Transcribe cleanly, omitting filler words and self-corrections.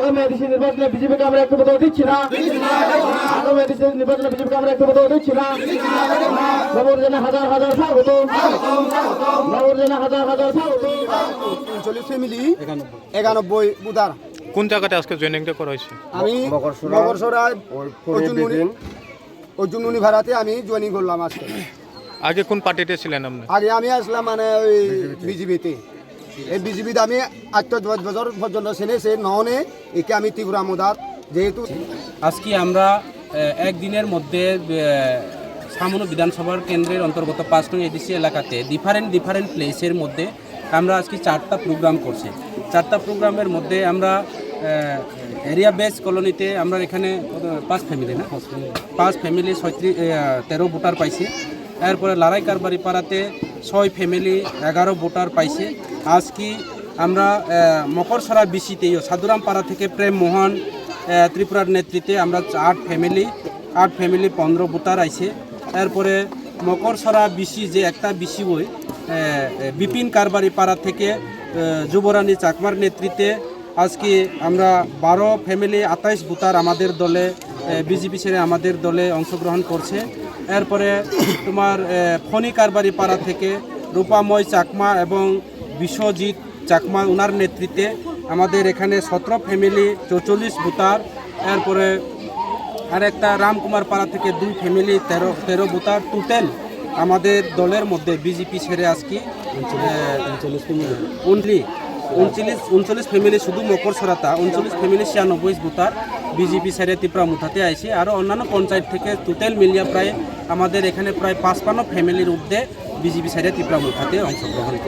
আগামী এডিসি নির্বাচনে বিজেপিকে আমরা একটু বোধ দিচ্ছি না। আগামী এডিসি নির্বাচনে বিজেপিকে আমরা একটু বোধ দিচ্ছি না। নবরজনে হাজার হাজার স্বাগত, নবরজনে হাজার হাজার স্বাগত। 39 ফ্যামিলি 91 বুদার। কোন জায়গাতে আজকে জয়েনিংটা করা হয়েছে? আমি মগরসরায় অর্জুন ভাড়াতে আমি জয়েনিং করলাম আজকে। আগে কোন পার্টিতে ছিলেন আপনি? আগে আমি আসলাম মানে ওই বিজেপিতে। এই বিজেপিতে আমি 8 বছর পর্যন্ত ছিনে সে ননে একে আমি ত্রিপুরা মুদার। যেহেতু আজকে আমরা একদিনের মধ্যে সামনো বিধানসভার কেন্দ্রের অন্তর্গত 5 নং এডিসি এলাকাতে ডিফারেন্ট প্লেসের মধ্যে আমরা আজকে 4টা প্রোগ্রাম করছি। 4টা প্রোগ্রামের মধ্যে আমরা এরিয়া বেস কলোনিতে আমরা এখানে 5 ফ্যামিলি না 5 ফ্যামিলি 13 ভোটার পাইছে। এরপরে লারাই কারবারি পাড়াতে 6 ফ্যামিলি 11 ভোটার পাইছে। আজকে আমরা মকরসরা বিসিতে সাধুরাম পাড়া থেকে প্রেম মোহন ত্রিপুরার নেতৃত্বে আমরা 8 ফ্যামিলি 15 ভোটার আইছে। এরপরে মকরসরা বিসি যে একটা বিসি বই বিপিন কারবারি পাড়া থেকে যুবরানী চাকমার নেতৃত্বে আজকে আমরা 12 ফ্যামিলি 28 ভোটার আমাদের দলে বিজেপি ছেড়ে আমাদের দলে অংশগ্রহণ করছে। এরপরে তোমার ফণি কারবারি পাড়া থেকে রূপাময় চাকমা এবং বিশ্বজিৎ চাকমা ওনার নেতৃত্বে আমাদের এখানে 17 ফ্যামিলি 44 ভোটার। এরপরে আরেকটা রামকুমার পাড়া থেকে 2 ফ্যামিলি 13 ভোটার। টোটাল আমাদের দলের মধ্যে বিজেপি ছেড়ে আজকে 39 ফ্যামিলি শুধু মকরসরাতা 39 ফ্যামিলি 96 ভোটার বিজেপি ছেড়ে ত্রিপুরা মুঠাতে আইছে। আরও অন্যান্য পঞ্চায়েত থেকে টোটাল মিলিয়ে প্রায় আমাদের এখানে প্রায় 55 ফ্যামিলির ঊর্ধ্বে বিজেপি ছেড়ে ত্রিপুরা মুঠাতে অংশগ্রহণ করে।